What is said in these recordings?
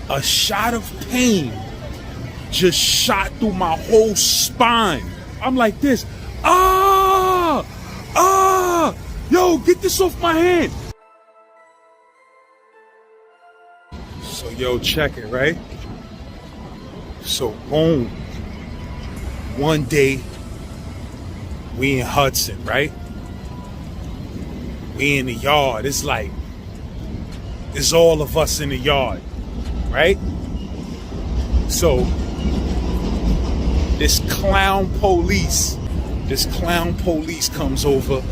A shot of pain just shot through my whole spine. I'm like this. Yo, get this off my hand. So yo, check it, right? So boom. One day, we in Hudson, right? We in the yard. It's all of us in the yard, right? So this clown police comes over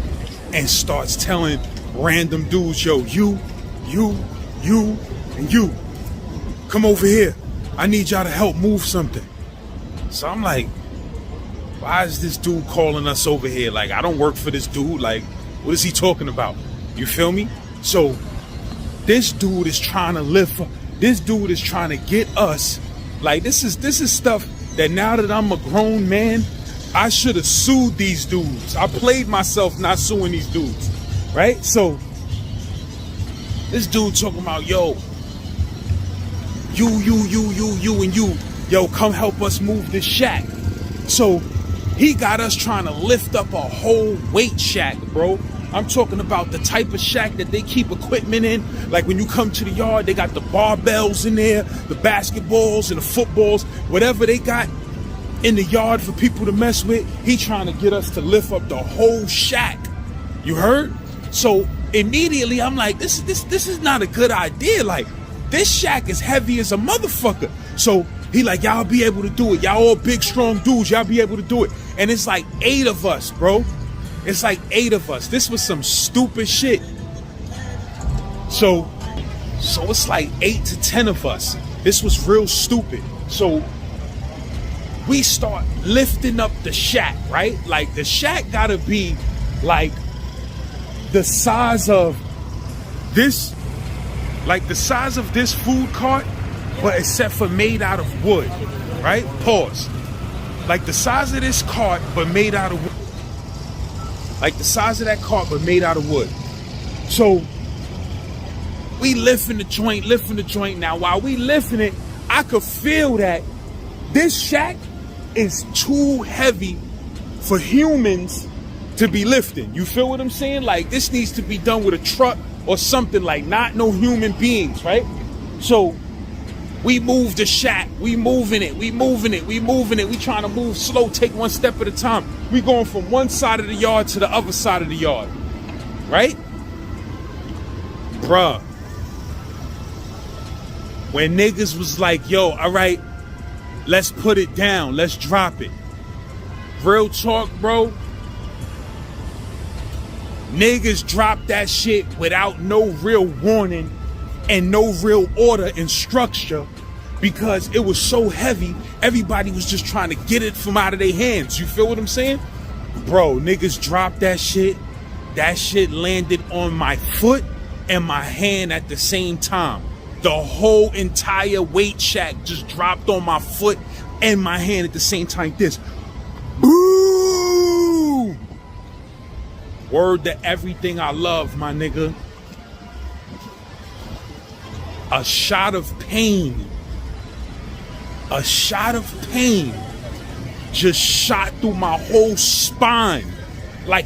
and starts telling random dudes, yo, you, and you, come over here. I need y'all to help move something. So I'm like, why is this dude calling us over here? Like, I don't work for this dude. Like, what is he talking about? You feel me? So this dude is trying to get us. Like, this is stuff that now that I'm a grown man, I should have sued these dudes. I played myself not suing these dudes, right? So this dude talking about, yo, you, and you, yo, come help us move this shack. So he got us trying to lift up a whole weight shack, bro. I'm talking about the type of shack that they keep equipment in. Like when you come to the yard, they got the barbells in there, the basketballs and the footballs, whatever they got in the yard for people to mess with. He trying to get us to lift up the whole shack. You heard? So immediately I'm like, this is not a good idea. Like, this shack is heavy as a motherfucker. So he like, y'all be able to do it. Y'all all big, strong dudes. Y'all be able to do it. And it's like 8 of us, bro. It's like 8 of us. This was some stupid shit. So it's like 8 to 10 of us. This was real stupid. So we start lifting up the shack, right? Like, the shack gotta be like the size of this, food cart, but except for made out of wood, right? Pause. Like the size of this cart, but made out of wood. Like the size of that cart, but made out of wood. So we lifting the joint. Now, while we lifting it, I could feel that this shack is too heavy for humans to be lifting. You feel what I'm saying? Like, this needs to be done with a truck or something, like not no human beings, right? So we move the shack. We moving it. We trying to move slow, take one step at a time. We going from one side of the yard to the other side of the yard, right? Bruh. When niggas was like, yo, all right, let's put it down. Let's drop it. Real talk, bro. Niggas dropped that shit without no real warning and no real order and structure, because it was so heavy, everybody was just trying to get it from out of their hands. You feel what I'm saying? Bro, niggas dropped that shit. That shit landed on my foot and my hand at the same time. The whole entire weight shack just dropped on my foot and my hand at the same time. This. Boom! Word to everything I love, my nigga. A shot of pain. A shot of pain just shot through my whole spine. Like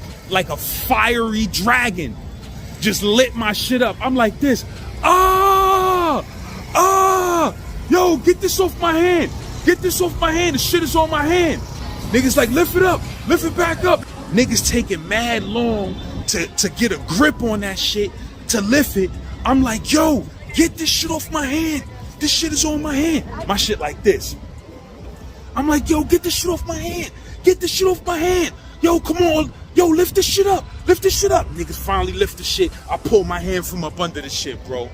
a fiery dragon. Just lit my shit up. I'm like this. Yo, get this off my hand. Get this off my hand. The shit is on my hand. Niggas like, lift it up. Lift it back up. Niggas taking mad long to get a grip on that shit, to lift it. I'm like, yo, get this shit off my hand. This shit is on my hand. My shit like this. I'm like, yo, get this shit off my hand. Get this shit off my hand. Yo, come on. Yo, lift this shit up. Lift this shit up. Niggas finally lift the shit. I pull my hand from up under the shit, bro.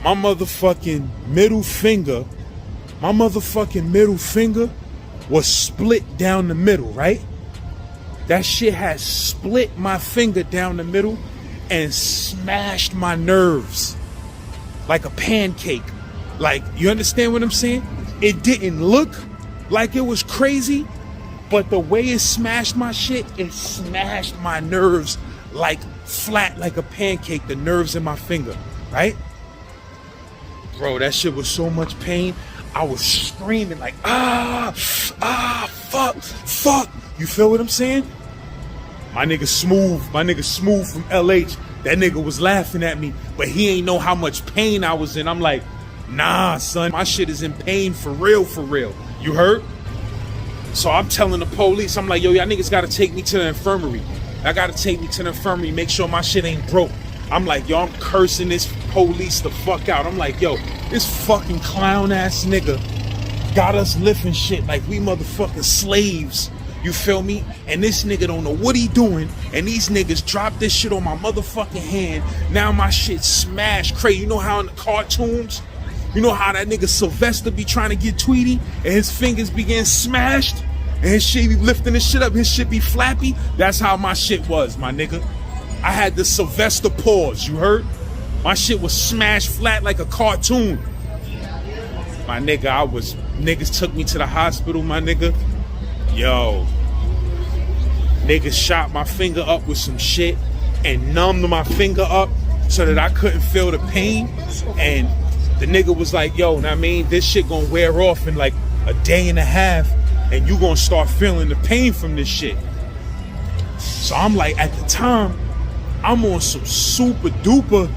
My motherfucking middle finger was split down the middle, right? That shit has split my finger down the middle and smashed my nerves like a pancake. Like, you understand what I'm saying? It didn't look like it was crazy, but the way it smashed my shit, it smashed my nerves like flat like a pancake, the nerves in my finger, right? Bro, that shit was so much pain. I was screaming like, fuck. You feel what I'm saying? My nigga Smooth from LH, that nigga was laughing at me, but he ain't know how much pain I was in. I'm like, nah, son, my shit is in pain for real. You heard? So I'm telling the police, I'm like, yo, y'all niggas gotta take me to the infirmary. I gotta take me to the infirmary, make sure my shit ain't broke. I'm like, yo, I'm cursing this police the fuck out. I'm like, yo, this fucking clown ass nigga got us lifting shit like we motherfucking slaves. You feel me? And this nigga don't know what he doing. And these niggas dropped this shit on my motherfucking hand. Now my shit smashed crazy. You know how in the cartoons, you know how that nigga Sylvester be trying to get Tweety and his fingers be getting smashed and his shit be lifting his shit up, his shit be flappy? That's how my shit was, my nigga. I had the Sylvester pause, you heard? My shit was smashed flat like a cartoon. My nigga, niggas took me to the hospital, my nigga. Yo, niggas shot my finger up with some shit and numbed my finger up so that I couldn't feel the pain. And the nigga was like, yo, I mean, this shit gonna wear off in like a day and a half and you gonna start feeling the pain from this shit. So I'm like, at the time, I'm on some super duper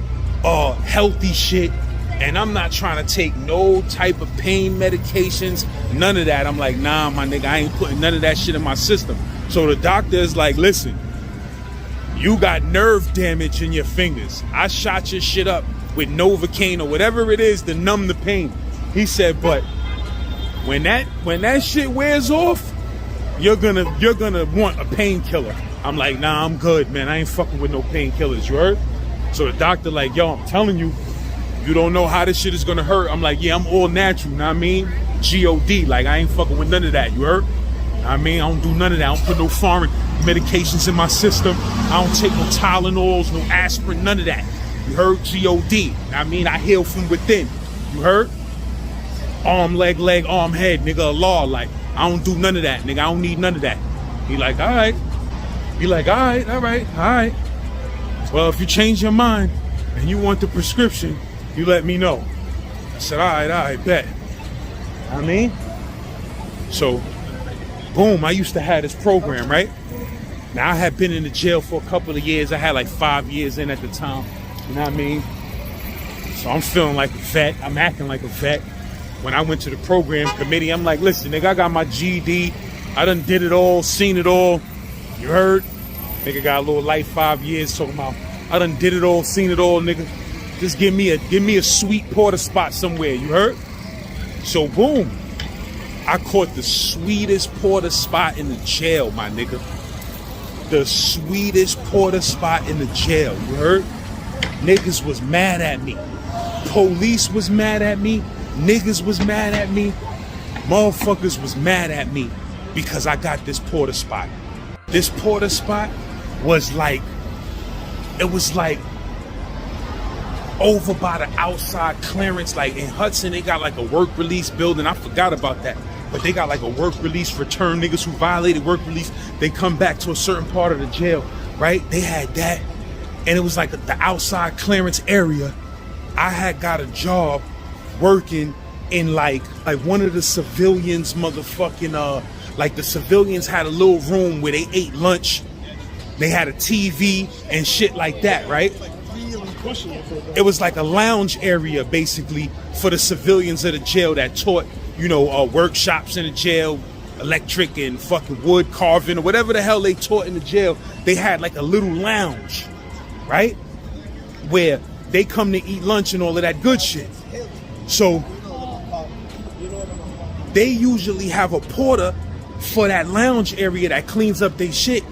healthy shit, and I'm not trying to take no type of pain medications, none of that. I'm like, nah, my nigga, I ain't putting none of that shit in my system. So the doctor is like, listen, you got nerve damage in your fingers. I shot your shit up with Novocaine or whatever it is to numb the pain. He said, but when that shit wears off, you're gonna want a painkiller. I'm like, nah, I'm good, man. I ain't fucking with no painkillers, you heard? So the doctor like, yo, I'm telling you, you don't know how this shit is gonna hurt. I'm like, yeah, I'm all natural, you know what I mean? G-O-D, like I ain't fucking with none of that, you heard? I mean, I don't do none of that. I don't put no foreign medications in my system. I don't take no Tylenols, no aspirin, none of that. You heard? G-O-D. I mean, I heal from within. You heard? Arm, leg, arm, head, nigga, Allah. Like, I don't do none of that, nigga. I don't need none of that. He like, all right. He like, all right. Well, if you change your mind and you want the prescription, you let me know. I said, all right, bet. I mean, so, boom, I used to have this program, right? Now, I had been in the jail for a couple of years. I had like 5 years in at the time. You know what I mean? So I'm feeling like a vet. I'm acting like a vet. When I went to the program committee, I'm like, listen, nigga, I got my GED. I done did it all, seen it all. You heard? Nigga got a little light 5 years talking about, I done did it all, seen it all, nigga. Just give me a sweet porter spot somewhere, you heard? So boom, I caught the sweetest porter spot in the jail, my nigga. The sweetest porter spot in the jail, you heard? Niggas was mad at me. Police was mad at me. Niggas was mad at me. Motherfuckers was mad at me because I got this porter spot. This porter spot was like, it was like over by the outside clearance. Like in Hudson, they got like a work release building. I forgot about that. But they got like a work release return. Niggas who violated work release, they come back to a certain part of the jail, right? They had that. And it was like the outside clearance area. I had got a job working in like one of the civilians motherfucking, like the civilians had a little room where they ate lunch. They had a TV and shit like that, right? It was like a lounge area basically for the civilians of the jail that taught, you know, workshops in the jail, electric and fucking wood carving or whatever the hell they taught in the jail. They had like a little lounge, right? Where they come to eat lunch and all of that good shit. So they usually have a porter for that lounge area that cleans up their shit.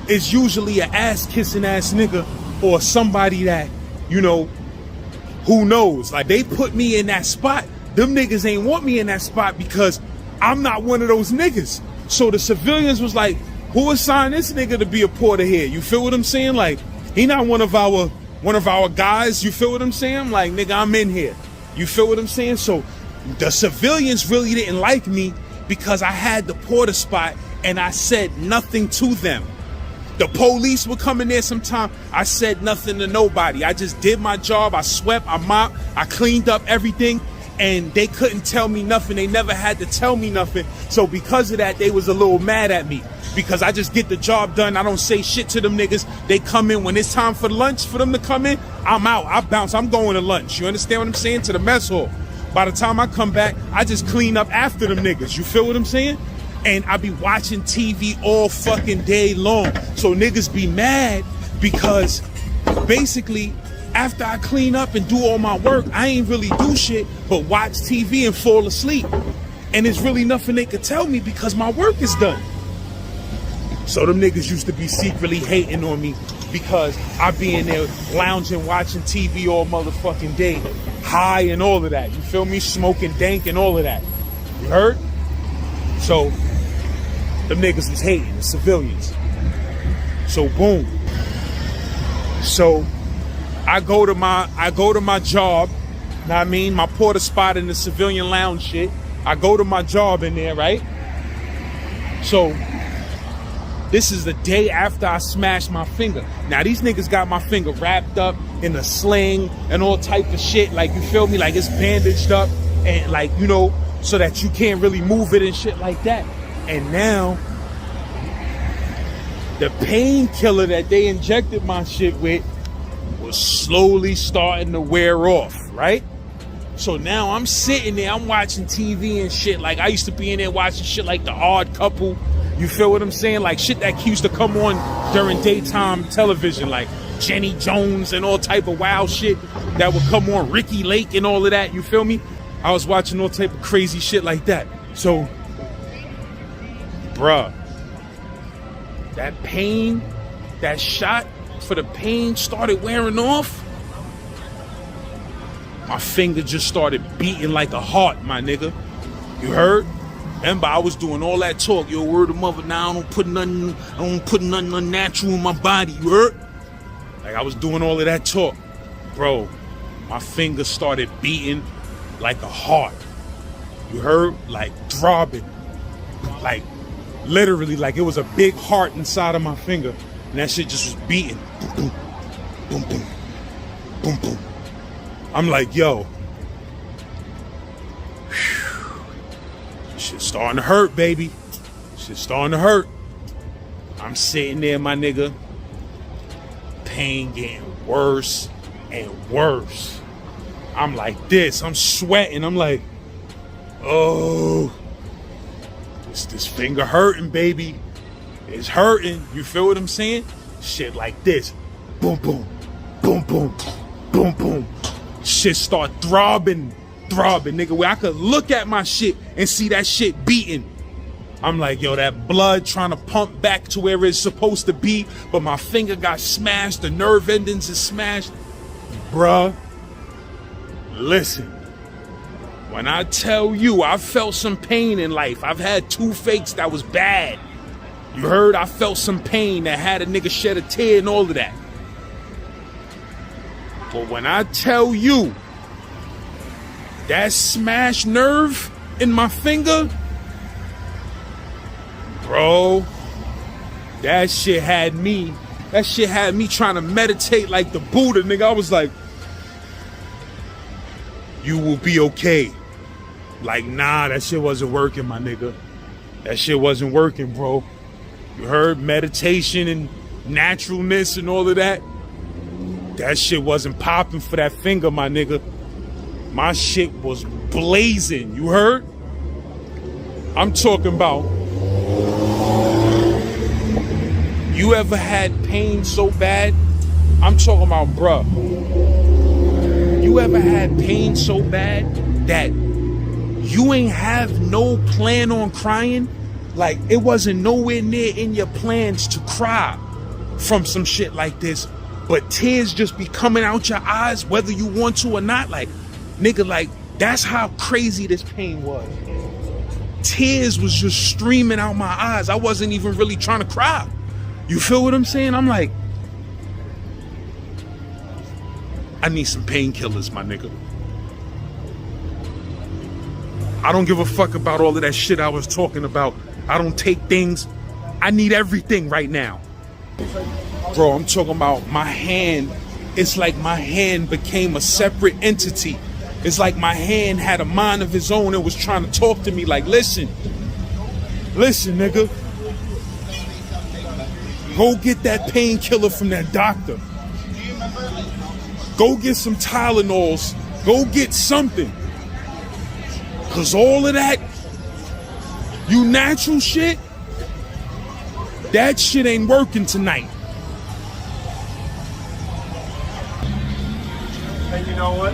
It's usually an ass-kissing ass nigga or somebody that, you know, who knows? Like, they put me in that spot. Them niggas ain't want me in that spot because I'm not one of those niggas. So the civilians was like, who assigned this nigga to be a porter here? You feel what I'm saying? Like, he not one of our guys. You feel what I'm saying? I'm like, nigga, I'm in here. You feel what I'm saying? So the civilians really didn't like me because I had the porter spot and I said nothing to them. The police would come in there sometime. I said nothing to nobody. I just did my job. I swept, I mopped, I cleaned up everything, and they couldn't tell me nothing. They never had to tell me nothing. So because of that, they was a little mad at me because I just get the job done. I don't say shit to them niggas. They come in when it's time for lunch for them to come in. I'm out. I bounce. I'm going to lunch. You understand what I'm saying? To the mess hall. By the time I come back, I just clean up after them niggas. You feel what I'm saying? And I be watching TV all fucking day long. So niggas be mad because basically after I clean up and do all my work, I ain't really do shit but watch TV and fall asleep. And there's really nothing they could tell me because my work is done. So them niggas used to be secretly hating on me because I be in there lounging, watching TV all motherfucking day, high and all of that. You feel me? Smoking dank and all of that. You heard? So them niggas was hating, the civilians. So boom. So I go to my job, know what I mean? My porter spot in the civilian lounge shit. I go to my job in there, right? So this is the day after I smashed my finger. Now these niggas got my finger wrapped up in a sling and all type of shit. Like, you feel me? Like it's bandaged up and like, you know, so that you can't really move it and shit like that. And now the painkiller that they injected my shit with was slowly starting to wear off, right? So now I'm sitting there, I'm watching TV and shit. Like I used to be in there watching shit like The Odd Couple. You feel what I'm saying? Like shit that used to come on during daytime television, like Jenny Jones and all type of wild shit that would come on, Ricky Lake and all of that. You feel me? I was watching all type of crazy shit like that. So, bruh, that pain, that shot for the pain started wearing off. My finger just started beating like a heart, my nigga. You heard? Remember, I was doing all that talk. Yo, word of mother, now I don't put nothing unnatural in my body. You heard? Like I was doing all of that talk. Bro, my finger started beating like a heart. You heard? Like throbbing. Like literally like it was a big heart inside of my finger. And that shit just was beating. Boom, boom, boom, boom, boom, boom. I'm like, yo. Shit's starting to hurt, baby. Shit's starting to hurt. I'm sitting there, my nigga. Pain getting worse and worse. I'm like this. I'm sweating. I'm like, oh, this finger hurting, baby. It's hurting. You feel what I'm saying? Shit like this. Boom, boom, boom, boom, boom, boom. Shit start throbbing, nigga, where I could look at my shit and see that shit beating. I'm like, yo, that blood trying to pump back to where it's supposed to be, but my finger got smashed, the nerve endings is smashed. Bruh, listen, when I tell you I felt some pain in life, I've had toothaches that was bad. You heard? I felt some pain that had a nigga shed a tear and all of that. But when I tell you that smashed nerve in my finger, bro, that shit had me trying to meditate like the Buddha, nigga. I was like, you will be okay. Like, nah, that shit wasn't working, my nigga. That shit wasn't working, bro. You heard? Meditation and naturalness and all of that. That shit wasn't popping for that finger, my nigga. My shit was blazing. You heard? I'm talking about, you ever had pain so bad? I'm talking about, bruh. You ever had pain so bad that you ain't have no plan on crying? Like, it wasn't nowhere near in your plans to cry from some shit like this, but tears just be coming out your eyes whether you want to or not. Like, nigga, like, that's how crazy this pain was. Tears was just streaming out my eyes. I wasn't even really trying to cry. You feel what I'm saying? I'm like, I need some painkillers, my nigga. I don't give a fuck about all of that shit I was talking about. I don't take things. I need everything right now. Bro, I'm talking about my hand. It's like my hand became a separate entity. It's like my hand had a mind of its own and was trying to talk to me like, listen, nigga. Go get that painkiller from that doctor. Go get some Tylenols. Go get something. Cause all of that, you natural shit, that shit ain't working tonight. And you know what?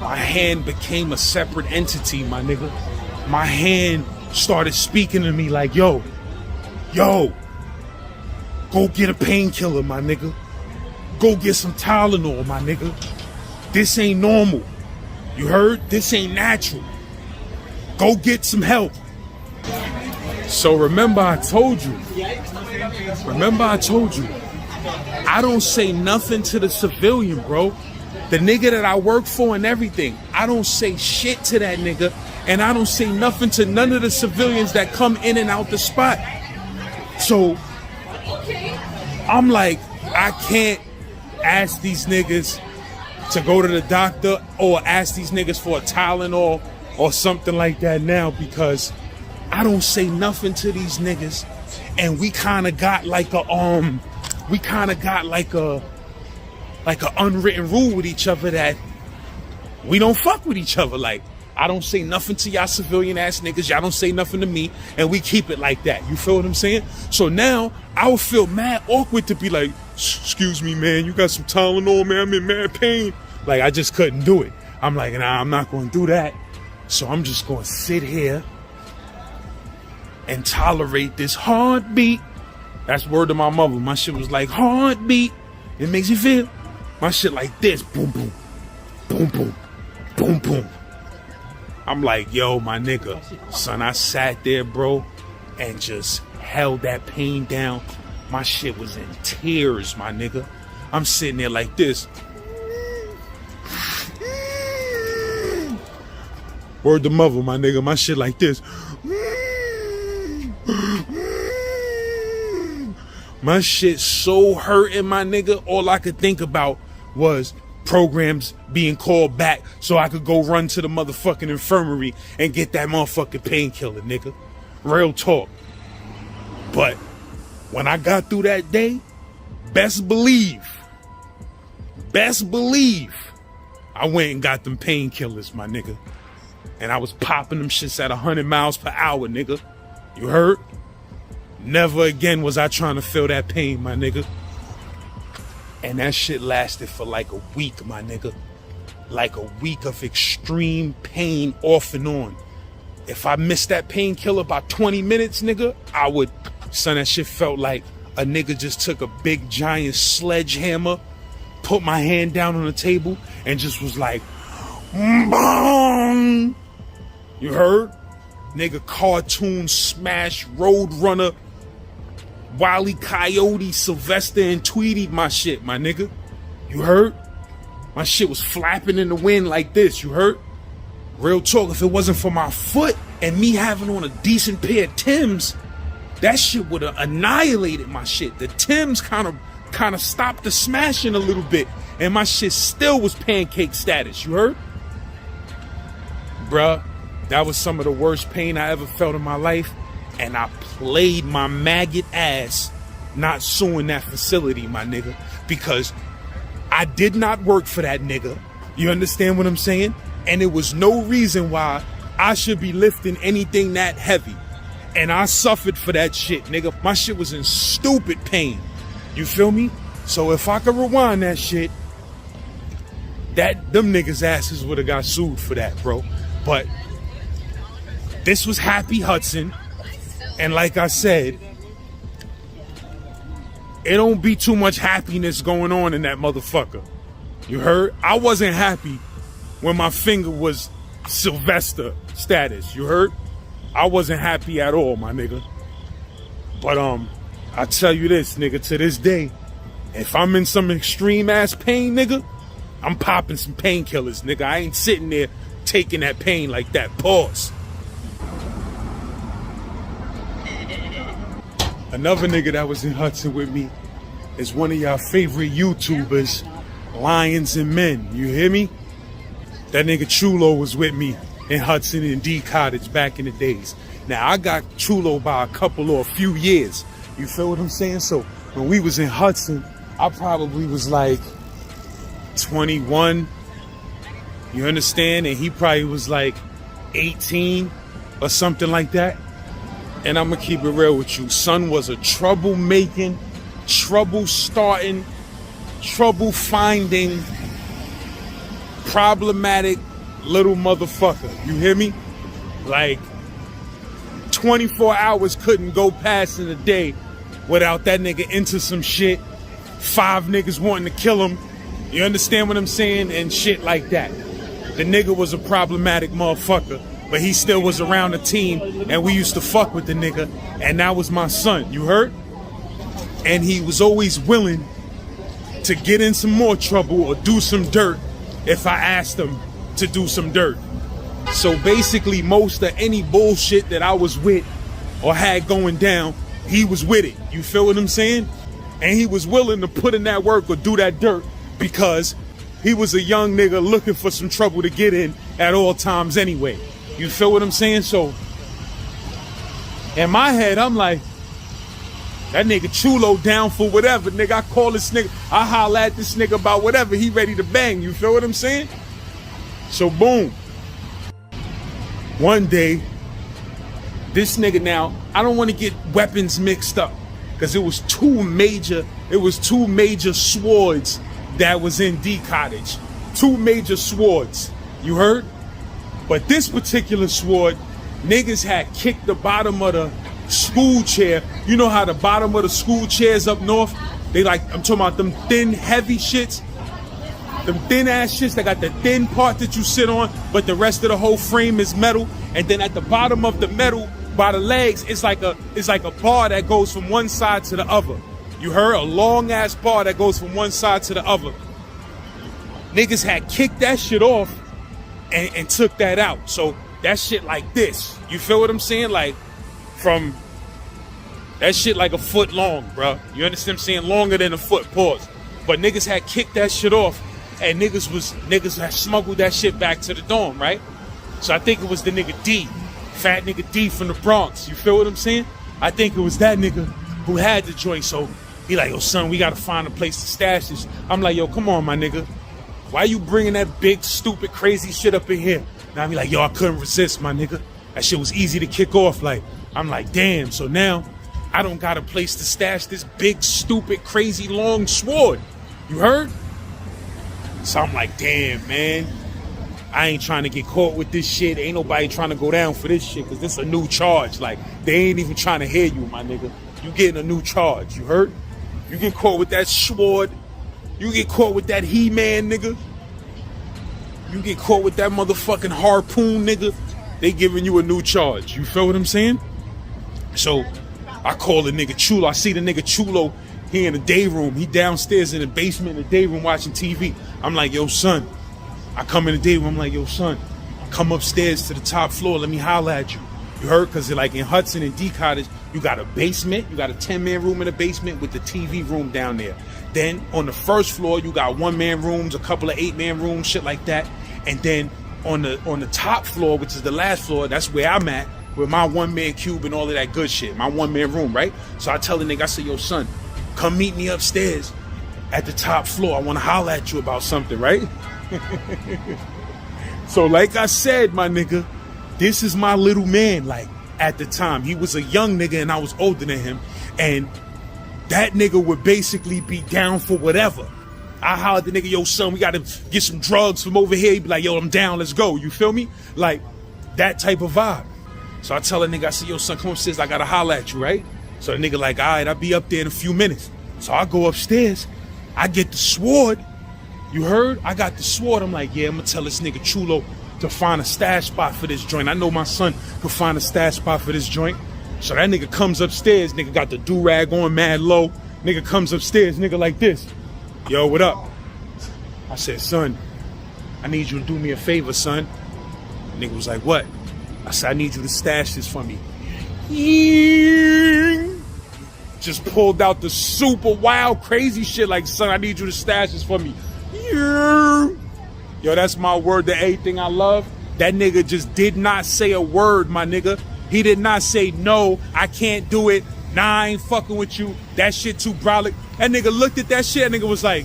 My hand became a separate entity, my nigga. My hand started speaking to me like, yo, go get a painkiller, my nigga. Go get some Tylenol, my nigga. This ain't normal. You heard? This ain't natural. Go get some help. So remember I told you, I don't say nothing to the civilian, bro. The nigga that I work for and everything, I don't say shit to that nigga, and I don't say nothing to none of the civilians that come in and out the spot. So I'm like, I can't ask these niggas to go to the doctor or ask these niggas for a Tylenol or something like that now, because I don't say nothing to these niggas, and we kind of got like a unwritten rule with each other that we don't fuck with each other. Like, I don't say nothing to y'all civilian ass niggas, y'all don't say nothing to me, and we keep it like that. You feel what I'm saying? So now I would feel mad awkward to be like, excuse me, man, you got some Tylenol, man, I'm in mad pain. Like, I just couldn't do it. I'm like, nah, I'm not gonna do that. So I'm just gonna sit here and tolerate this heartbeat. That's word to my mother. My shit was like, heartbeat. It makes you feel. My shit like this. Boom, boom. Boom, boom. Boom, boom. I'm like, yo, my nigga. Son, I sat there, bro, and just held that pain down. My shit was in tears, my nigga. I'm sitting there like this. Word to mother, my nigga. My shit like this. My shit so hurting, my nigga. All I could think about was programs being called back so I could go run to the motherfucking infirmary and get that motherfucking painkiller, nigga. Real talk. But when I got through that day, best believe, I went and got them painkillers, my nigga. And I was popping them shits at 100 miles per hour, nigga. You heard? Never again was I trying to feel that pain, my nigga. And that shit lasted for like a week, my nigga. Like a week of extreme pain off and on. If I missed that painkiller by 20 minutes, nigga, I would, son, that shit felt like a nigga just took a big giant sledgehammer, put my hand down on the table, and just was like, bong. You heard? Nigga, cartoon smash, Roadrunner, Wile E. Coyote, Sylvester, and Tweety my shit, my nigga. You heard? My shit was flapping in the wind like this, you heard? Real talk, if it wasn't for my foot and me having on a decent pair of Timbs, that shit would have annihilated my shit. The Timbs kind of stopped the smashing a little bit, and my shit still was pancake status, you heard? Bruh, that was some of the worst pain I ever felt in my life, and I played my maggot ass not suing that facility, my nigga, because I did not work for that nigga. You understand what I'm saying? And there was no reason why I should be lifting anything that heavy. And I suffered for that shit, nigga. My shit was in stupid pain. You feel me? So if I could rewind that shit, them niggas' asses would have got sued for that, bro. But this was Happy Hudson. And like I said, it don't be too much happiness going on in that motherfucker. You heard? I wasn't happy when my finger was Sylvester status. You heard? I wasn't happy at all, my nigga. But I tell you this, nigga, to this day, if I'm in some extreme ass pain, nigga, I'm popping some painkillers, nigga. I ain't sitting there taking that pain like that. Pause. Another nigga that was in Hudson with me is one of y'all favorite YouTubers, Lions and Men. You hear me? That nigga Chulo was with me in Hudson and D Cottage back in the days. Now, I got Chulo by a couple or a few years. You feel what I'm saying? So when we was in Hudson, I probably was like 21. You understand? And he probably was like 18 or something like that. And I'm gonna keep it real with you. Son was a troublemaking, trouble starting, trouble finding, problematic little motherfucker. You hear me? Like 24 hours couldn't go past in a day without that nigga into some shit. 5 niggas wanting to kill him. You understand what I'm saying? And shit like that. The nigga was a problematic motherfucker, but he still was around the team, and we used to fuck with the nigga, and that was my son. You heard? And he was always willing to get in some more trouble or do some dirt if I asked him to do some dirt. So basically, most of any bullshit that I was with or had going down, he was with it. You feel what I'm saying? And he was willing to put in that work or do that dirt because he was a young nigga looking for some trouble to get in at all times anyway. You feel what I'm saying? So in my head, I'm like, that nigga Chulo down for whatever. Nigga, I call this nigga, I holler at this nigga about whatever. He ready to bang. You feel what I'm saying? So boom. One day, this nigga, now, I don't want to get weapons mixed up because it was two major swords that was in D Cottage. 2 major swords. You heard? But this particular sword, niggas had kicked the bottom of the school chair. You know how the bottom of the school chairs up north, they like, I'm talking about them thin, heavy shits. Them thin ass shits that got the thin part that you sit on, but the rest of the whole frame is metal. And then at the bottom of the metal, by the legs, it's like a bar that goes from one side to the other. You heard? A long ass bar that goes from one side to the other. Niggas had kicked that shit off and took that out. So that shit like this. You feel what I'm saying? Like from that shit like a foot long, bro. You understand what I'm saying? Longer than a foot, pause. But niggas had kicked that shit off and niggas had smuggled that shit back to the dorm, right? So I think it was the nigga D, fat nigga D from the Bronx. You feel what I'm saying? I think it was that nigga who had the joint. So he like, yo, son, we gotta find a place to stash this. I'm like, yo, come on, my nigga. Why you bringing that big, stupid, crazy shit up in here? Now I be like, yo, I couldn't resist, my nigga. That shit was easy to kick off. Like, I'm like, damn. So now I don't got a place to stash this big, stupid, crazy, long sword. You heard? So I'm like, damn, man. I ain't trying to get caught with this shit. Ain't nobody trying to go down for this shit because this a new charge. Like, they ain't even trying to hear you, my nigga. You getting a new charge. You heard? You get caught with that sword. You get caught with that He-Man, nigga. You get caught with that motherfucking harpoon, nigga. They giving you a new charge. You feel what I'm saying? So I call the nigga Chulo. I see the nigga Chulo. He in the day room. He downstairs in the basement in the day room watching TV. I'm like, yo, son. I come in the day room. I'm like, yo, son. Come upstairs to the top floor. Let me holler at you. You heard? Because like in Hudson and D Cottage, you got a basement. You got a 10-man room in the basement with the TV room down there. Then on the first floor, you got 1-man rooms, a couple of 8-man rooms, shit like that. And then on the top floor, which is the last floor, that's where I'm at, with my 1-man cube and all of that good shit, my 1-man room, right? So I tell the nigga, I say, yo, son, come meet me upstairs at the top floor. I want to holler at you about something, right? So like I said, my nigga, this is my little man. Like at the time, he was a young nigga and I was older than him. And that nigga would basically be down for whatever. I hollered at the nigga, yo, son, we got to get some drugs from over here. He'd be like, yo, I'm down, let's go. You feel me? Like that type of vibe. So I tell the nigga, I say, yo, son, come upstairs. I got to holler at you, right? So the nigga like, all right, I'll be up there in a few minutes. So I go upstairs. I get the sword. You heard? I got the sword. I'm like, yeah, I'm going to tell this nigga Chulo to find a stash spot for this joint. I know my son could find a stash spot for this joint. So that nigga comes upstairs. Nigga got the do-rag on mad low. Nigga comes upstairs. Nigga like this. Yo, what up? I said, son, I need you to do me a favor, son. The nigga was like, what? I said, I need you to stash this for me. just pulled out the super wild, crazy shit like, son, I need you to stash this for me. Yeah. Yo, that's my word to everything I love. That nigga just did not say a word, my nigga. He did not say, no, I can't do it. Nah, I ain't fucking with you. That shit too brolic. That nigga looked at that shit, that nigga was like,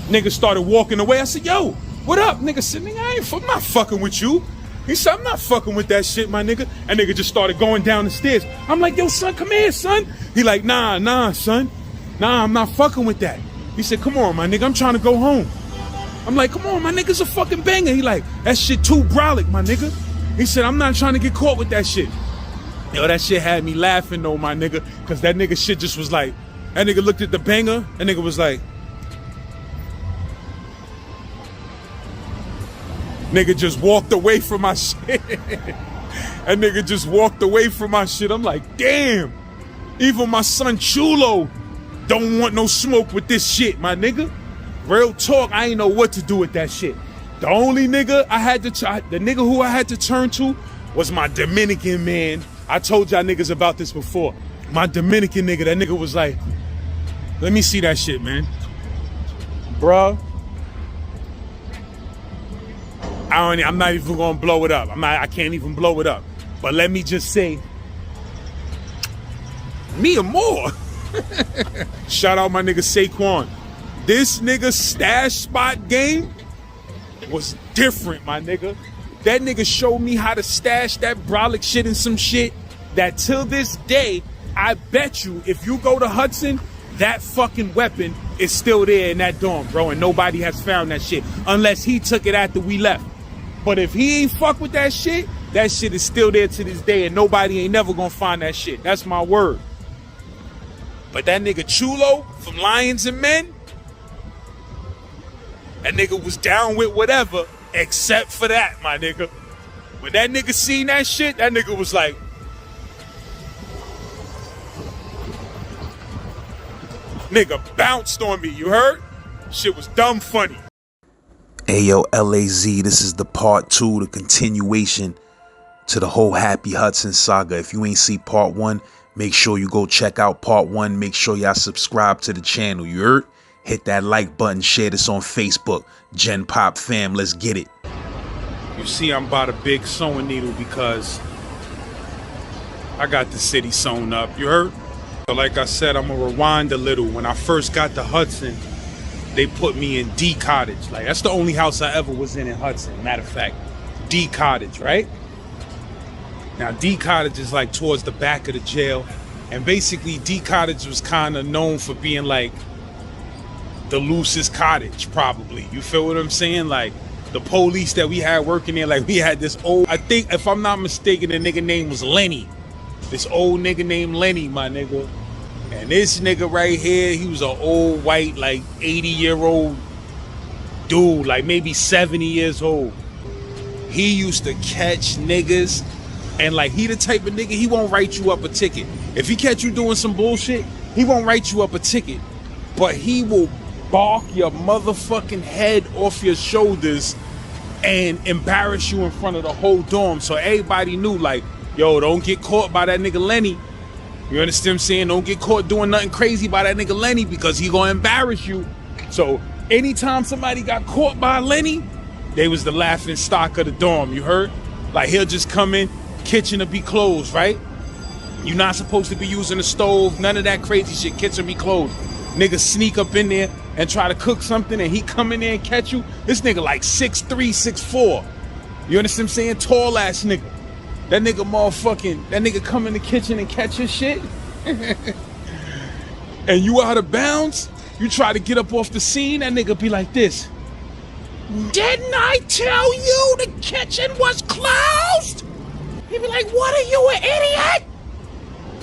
nigga started walking away. I said, yo, what up? Nigga said, nigga, I'm not fucking with you. He said, I'm not fucking with that shit, my nigga. And nigga just started going down the stairs. I'm like, yo, son, come here, son. He like, nah, son. Nah, I'm not fucking with that. He said, come on, my nigga, I'm trying to go home. I'm like, come on, my nigga's a fucking banger. He like, that shit too brolic, my nigga. He said, I'm not trying to get caught with that shit. Yo, that shit had me laughing though, my nigga. Cause that nigga shit just was like, that nigga looked at the banger, that nigga was like, nigga just walked away from my shit. That nigga just walked away from my shit. I'm like, damn. Even my son Chulo don't want no smoke with this shit, my nigga. Real talk, I ain't know what to do with that shit. The only nigga the nigga who I had to turn to was my Dominican man. I told y'all niggas about this before. My Dominican nigga, that nigga was like, let me see that shit, man. Bruh. I'm not even gonna blow it up. I can't even blow it up. But let me just say, me and more. Shout out my nigga Saquon. This nigga stash spot game was different, my nigga. That nigga showed me how to stash that brolic shit in some shit that till this day, I bet you if you go to Hudson, that fucking weapon is still there in that dorm, bro, and nobody has found that shit unless he took it after we left. But if he ain't fuck with that shit is still there to this day and nobody ain't never gonna find that shit. That's my word. But that nigga Chulo from Lions and Men, that nigga was down with whatever except for that, my nigga. When that nigga seen that shit, that nigga was like, nigga bounced on me, you heard? Shit was dumb funny. Hey yo, LAZ, this is the part 2, the continuation to the whole Happy Hudson saga. If you ain't see part 1, make sure you go check out part 1. Make sure y'all subscribe to the channel, you heard? Hit that like button, share this on Facebook. Gen Pop fam, let's get it. You see, I'm about a big sewing needle because I got the city sewn up, you heard? So like I said, I'm gonna rewind a little. When I first got to Hudson, they put me in D Cottage. Like, that's the only house I ever was in Hudson. Matter of fact, D Cottage, right? Now, D Cottage is like towards the back of the jail. And basically, D Cottage was kind of known for being like the loosest cottage, probably. You feel what I'm saying? Like, the police that we had working there, like, we had this old, I think, if I'm not mistaken, the nigga name was Lenny. This old nigga named Lenny, my nigga. And this nigga right here, he was an old white, like 80-year-old dude, like maybe 70 years old. He used to catch niggas, and like he the type of nigga, he won't write you up a ticket. If he catch you doing some bullshit, he won't write you up a ticket, but he will bark your motherfucking head off your shoulders and embarrass you in front of the whole dorm. So everybody knew, like, yo, don't get caught by that nigga Lenny. You understand what I'm saying? Don't get caught doing nothing crazy by that nigga Lenny because he gonna embarrass you. So anytime somebody got caught by Lenny, they was the laughing stock of the dorm, you heard? Like, he'll just come in, kitchen will be closed, right? You're not supposed to be using the stove, none of that crazy shit, kitchen be closed. Niggas sneak up in there and try to cook something and he come in there and catch you. This nigga like 6'3", 6'4". You understand what I'm saying? Tall ass nigga. That nigga motherfucking, that nigga come in the kitchen and catch your shit. And you out of bounds, you try to get up off the scene, that nigga be like this. Didn't I tell you the kitchen was closed? He be like, what are you, an idiot?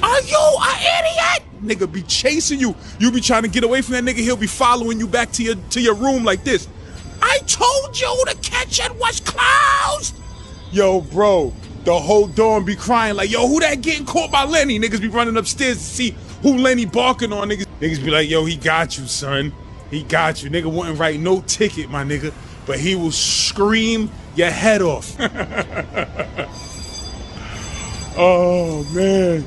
Are you an idiot? Nigga be chasing you. You be trying to get away from that nigga, he'll be following you back to your room like this. I told you the kitchen was closed. Yo, bro. The whole dorm be crying like, yo, who that getting caught by Lenny? Niggas be running upstairs to see who Lenny barking on. Niggas be like, yo, he got you, son. He got you. Nigga wouldn't write no ticket, my nigga. But he will scream your head off. Oh, man.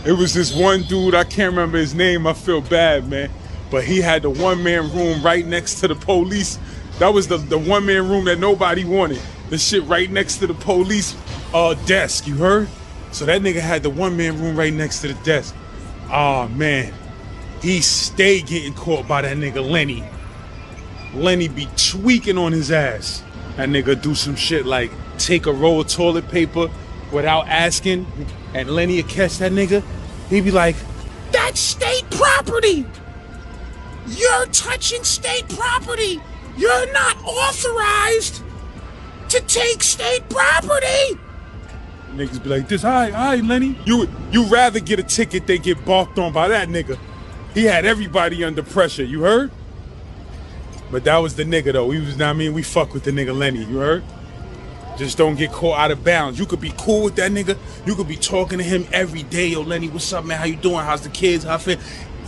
It was this one dude, I can't remember his name, I feel bad, man. But he had the one-man room right next to the police. That was the one-man room that nobody wanted. The shit right next to the police desk, you heard? So that nigga had the one-man room right next to the desk. Oh, man. He stayed getting caught by that nigga Lenny. Lenny be tweaking on his ass. That nigga do some shit like take a roll of toilet paper without asking, and Lenny would catch that nigga. He'd be like, "That's state property! You're touching state property! You're not authorized to take state property!" Niggas be like this, all right, Lenny. You rather get a ticket than get balked on by that nigga. He had everybody under pressure, you heard? But that was the nigga though. We fuck with the nigga Lenny, you heard? Just don't get caught out of bounds. You could be cool with that nigga. You could be talking to him every day. Yo, Lenny, what's up, man? How you doing? How's the kids? How I feel?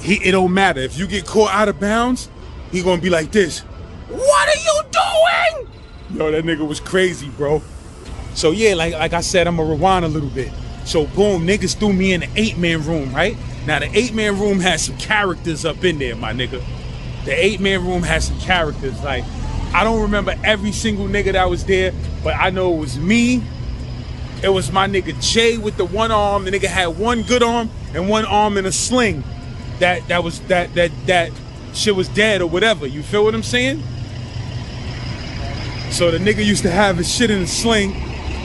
It don't matter. If you get caught out of bounds, he gonna be like this. What are you doing? Yo, that nigga was crazy, bro. So yeah, like I said, I'm gonna rewind a little bit. So boom, niggas threw me in the 8-man room, right? Now the 8-man room has some characters up in there, my nigga. The 8-man room has some characters. Like, I don't remember every single nigga that was there, but I know it was me. It was my nigga Jay with the one arm. The nigga had one good arm and one arm in a sling. That shit was dead or whatever. You feel what I'm saying? So the nigga used to have his shit in a sling,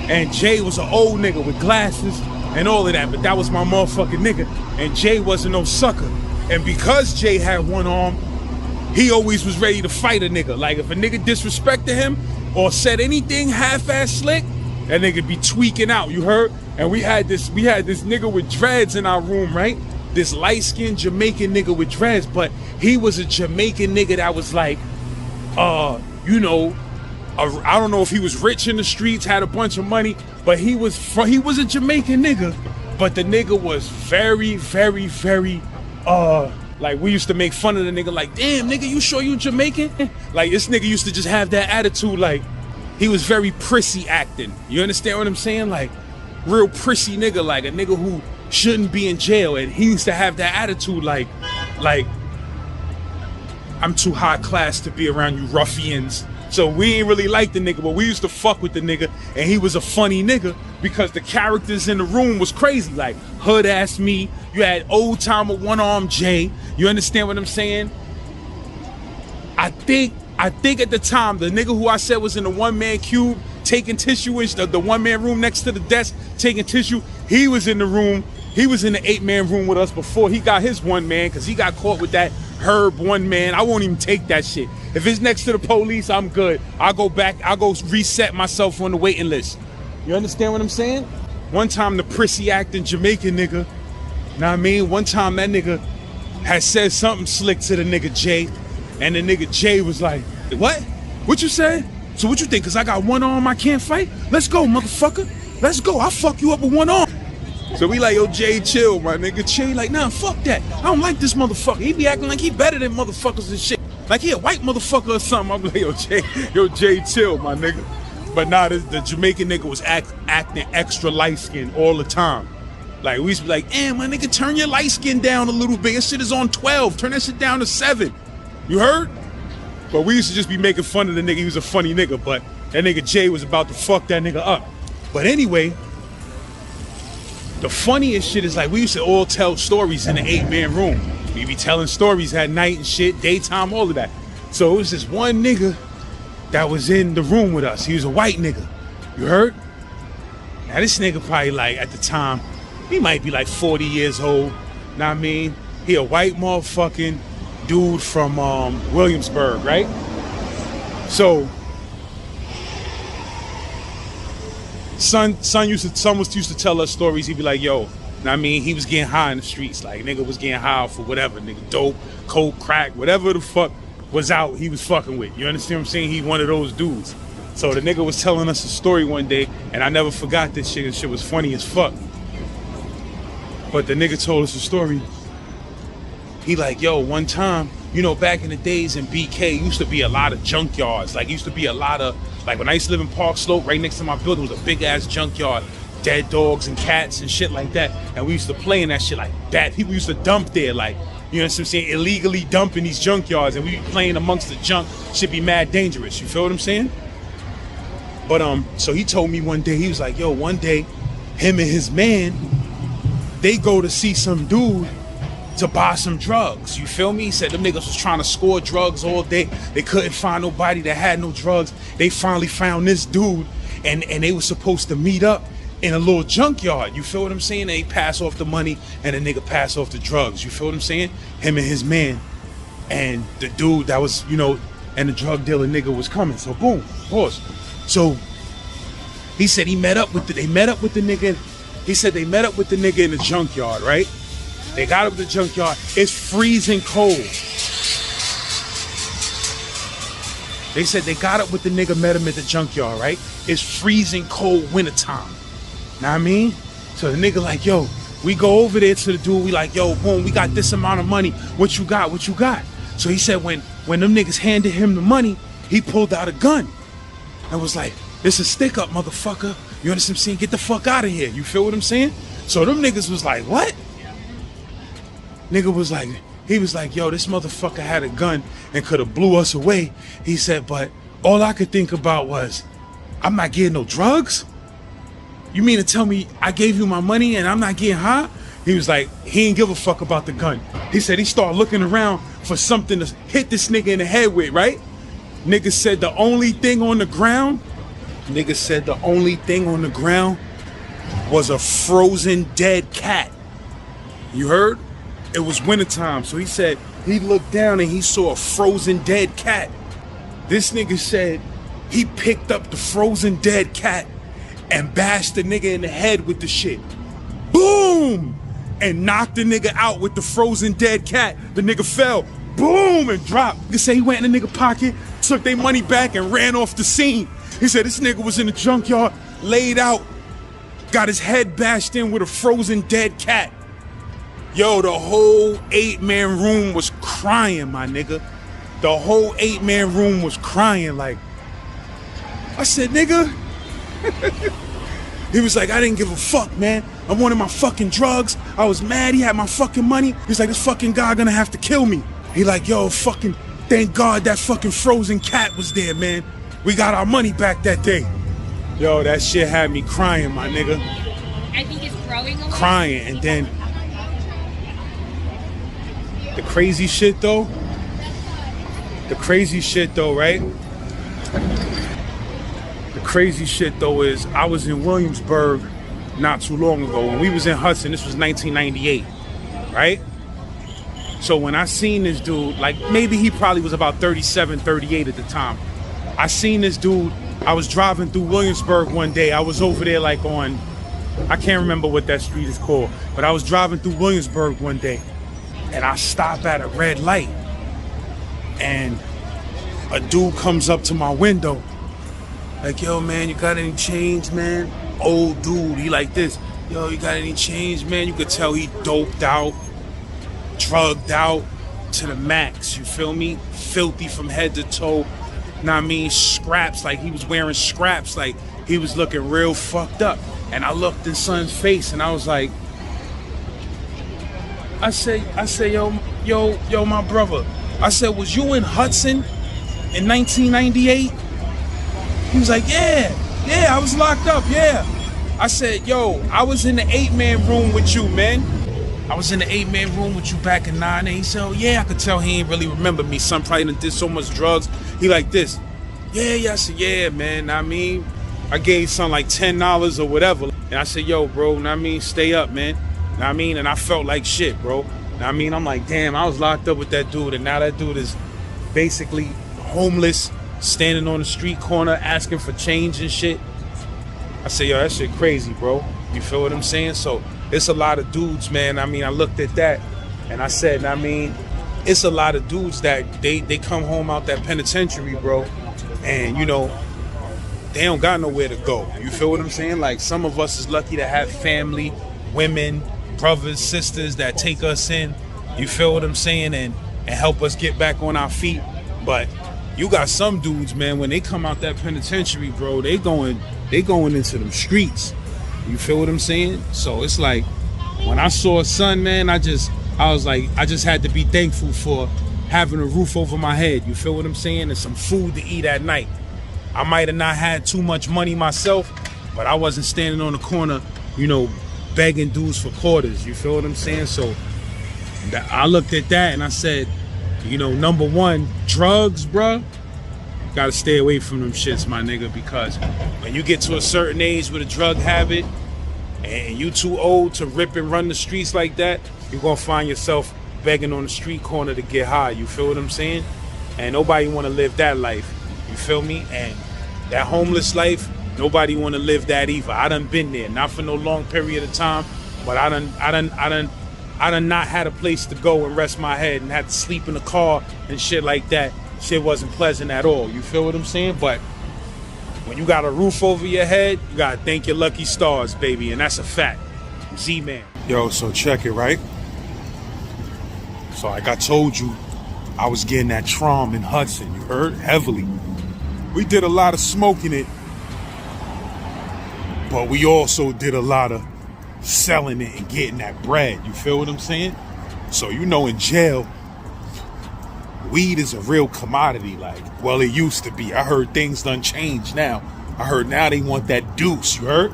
and Jay was an old nigga with glasses and all of that, but that was my motherfucking nigga. And Jay wasn't no sucker. And because Jay had one arm, he always was ready to fight a nigga. Like if a nigga disrespected him or said anything half-ass slick, that nigga be tweaking out, you heard? And we had this nigga with dreads in our room, right? This light-skinned Jamaican nigga with dreads, but he was a Jamaican nigga that was like, you know, I don't know if he was rich in the streets, had a bunch of money, but he was a Jamaican nigga. But the nigga was very, very, very, like we used to make fun of the nigga like, damn, nigga, you sure you Jamaican? Like this nigga used to just have that attitude like he was very prissy acting. You understand what I'm saying? Like real prissy nigga, like a nigga who shouldn't be in jail. And he used to have that attitude like I'm too high class to be around you ruffians. So we ain't really like the nigga, but we used to fuck with the nigga, and he was a funny nigga because the characters in the room was crazy. Like hood ass me, you had old timer one arm Jay. You understand what I'm saying? I think at the time the nigga who I said was in the 1-man cube taking tissue in the 1-man room next to the desk taking tissue, he was in the room. He was in the 8-man room with us before he got his 1-man because he got caught with that Herb 1-man. I won't even take that shit. If it's next to the police, I'm good. I'll go back. I'll go reset myself on the waiting list. You understand what I'm saying? One time the prissy acting Jamaican nigga, know what I mean? One time that nigga had said something slick to the nigga Jay, and the nigga Jay was like, what? What you say? So what you think? Cause I got one arm I can't fight? Let's go, motherfucker. Let's go. I'll fuck you up with one arm. So we like, yo, Jay, chill, my nigga. Jay like, nah, fuck that. I don't like this motherfucker. He be acting like he better than motherfuckers and shit. Like he a white motherfucker or something. I'm like, yo, Jay, chill, my nigga. But nah, the Jamaican nigga was acting extra light skinned all the time. Like we used to be like, my nigga, turn your light skin down a little bit. Your shit is on 12. Turn that shit down to 7. You heard? But we used to just be making fun of the nigga. He was a funny nigga, but that nigga Jay was about to fuck that nigga up. But anyway, the funniest shit is like we used to all tell stories in the 8-man room. We be telling stories at night and shit, daytime, all of that. So it was this one nigga that was in the room with us. He was a white nigga. You heard? Now this nigga probably like at the time, he might be like 40 years old. Know what I mean? He a white motherfucking dude from Williamsburg, right? So son used to tell us stories. He'd be like, yo, I mean, he was getting high in the streets. Like, nigga was getting high for whatever. Nigga, dope, coke, crack, whatever the fuck was out, he was fucking with. You understand what I'm saying? He one of those dudes. So the nigga was telling us a story one day, and I never forgot this shit. This shit was funny as fuck. But the nigga told us a story. He like, yo, one time, you know, back in the days in BK, used to be a lot of junkyards. Like, used to be a lot of, like when I used to live in Park Slope, right next to my building was a big ass junkyard. dead dogs and cats and shit like that. And we used to play in that shit like bad. People used to dump there, like, you know what I'm saying, illegally dumping these junkyards, and we be playing amongst the junk. Should be mad dangerous. You feel what I'm saying? But so he told me one day, he was like, yo, one day, him and his man, they go to see some dude to buy some drugs. You feel me? He said them niggas was trying to score drugs all day. They couldn't find nobody that had no drugs. They finally found this dude, and they were supposed to meet up in a little junkyard. You feel what I'm saying? They pass off the money and the nigga pass off the drugs. You feel what I'm saying? Him and his man. And the dude that was, you know, and the drug dealer nigga was coming. So boom, pause. So he said they met up with the nigga. He said they met up with the nigga in the junkyard, right? They got up to the junkyard. It's freezing cold. They said they got up with the nigga, met him at the junkyard, right? It's freezing cold wintertime. Know what I mean? So the nigga like, yo, we go over there to the dude. We like, yo, boom, we got this amount of money. What you got? What you got? So he said when them niggas handed him the money, he pulled out a gun and was like, it's a stick up, motherfucker. You understand what I'm saying? Get the fuck out of here. You feel what I'm saying? So them niggas was like, what? Nigga was like, he was like, yo, this motherfucker had a gun and could have blew us away. He said, but all I could think about was, I'm not getting no drugs? You mean to tell me I gave you my money and I'm not getting high? He was like, he didn't give a fuck about the gun. He said he started looking around for something to hit this nigga in the head with, right? Nigga said the only thing on the ground was a frozen dead cat. You heard? It was wintertime, so he said he looked down and he saw a frozen dead cat. This nigga said he picked up the frozen dead cat and bashed the nigga in the head with the shit. Boom! And knocked the nigga out with the frozen dead cat. The nigga fell. Boom! And dropped. He said he went in the nigga pocket, took their money back and ran off the scene. He said this nigga was in the junkyard, laid out, got his head bashed in with a frozen dead cat. Yo, the whole 8-man room was crying, my nigga. The whole 8-man room was crying. Like, I said, nigga. He was like, I didn't give a fuck, man. I wanted my fucking drugs. I was mad. He had my fucking money. He's like, this fucking guy gonna have to kill me. He like, yo, fucking, thank God that fucking frozen cat was there, man. We got our money back that day. Yo, that shit had me crying, my nigga. I think it's growing a little. Crying, and then the crazy shit though, right? The crazy shit though is I was in Williamsburg not too long ago. When we was in Hudson, this was 1998, right? So when I seen this dude, like maybe he probably was about 37, 38 at the time. I seen this dude, I was driving through Williamsburg one day. I was over there like on, I can't remember what that street is called, but I was driving through Williamsburg one day. And I stop at a red light and a dude comes up to my window like, yo, man, you got any change, man? Old dude, he like this. Yo, you got any change, man? You could tell he doped out, drugged out to the max, you feel me? Filthy from head to toe. Know what I mean? Scraps, like he was wearing scraps, like he was looking real fucked up. And I looked in son's face and I was like, I say, yo, my brother. I said, was you in Hudson in 1998? He was like, yeah, I was locked up, yeah. I said, yo, I was in the 8-man room with you, man. I was in the 8-man room with you back in 9. And he said, oh, yeah, I could tell he ain't really remember me. Son probably done did so much drugs. He like this. Yeah, I said, yeah, man. I mean, I gave son like $10 or whatever. And I said, yo, bro, I mean, stay up, man. I mean, and I felt like shit, bro. I mean, I'm like, damn, I was locked up with that dude, and now that dude is basically homeless, standing on the street corner asking for change and shit. I say, yo, that shit crazy, bro. You feel what I'm saying? So it's a lot of dudes, man. I mean, I looked at that and I said, I mean, it's a lot of dudes that they come home out that penitentiary, bro, and you know, they don't got nowhere to go. You feel what I'm saying? Like, some of us is lucky to have family, women, brothers, sisters that take us in, you feel what I'm saying, and help us get back on our feet. But you got some dudes, man, when they come out that penitentiary, bro, they going into them streets. You feel what I'm saying? So it's like, when I saw a son, man, I just had to be thankful for having a roof over my head. You feel what I'm saying? And some food to eat at night. I might have not had too much money myself, but I wasn't standing on the corner, begging dudes for quarters. You feel what I'm saying? So I looked at that and I said, number one, drugs, bruh. Gotta stay away from them shits, my nigga, because when you get to a certain age with a drug habit and you too old to rip and run the streets like that, you're gonna find yourself begging on the street corner to get high. You feel what I'm saying? And nobody wanna live that life. You feel me? And that homeless life, nobody wanna live that either. I done been there, not for no long period of time, but I done not had a place to go and rest my head and had to sleep in the car and shit like that. Shit wasn't pleasant at all. You feel what I'm saying? But when you got a roof over your head, you gotta thank your lucky stars, baby, and that's a fact. Z-Man. Yo, so check it, right? So like I told you, I was getting that Trom in Hudson, you heard? Heavily. We did a lot of smoking it, but we also did a lot of selling it and getting that bread. You feel what I'm saying? So in jail, weed is a real commodity. Well, it used to be. I heard things done changed now. I heard now they want that deuce, you heard?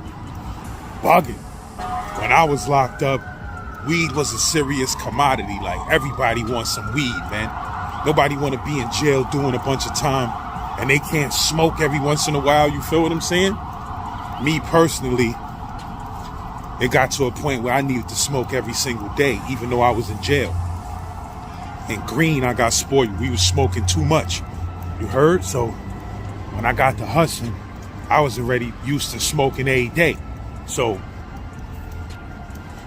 Bugging. When I was locked up, weed was a serious commodity. Everybody wants some weed, man. Nobody want to be in jail doing a bunch of time and they can't smoke every once in a while. You feel what I'm saying? Me personally, it got to a point where I needed to smoke every single day, even though I was in jail. In Green, I got spoiled. We was smoking too much. You heard? So when I got to Hudson, I was already used to smoking every day. So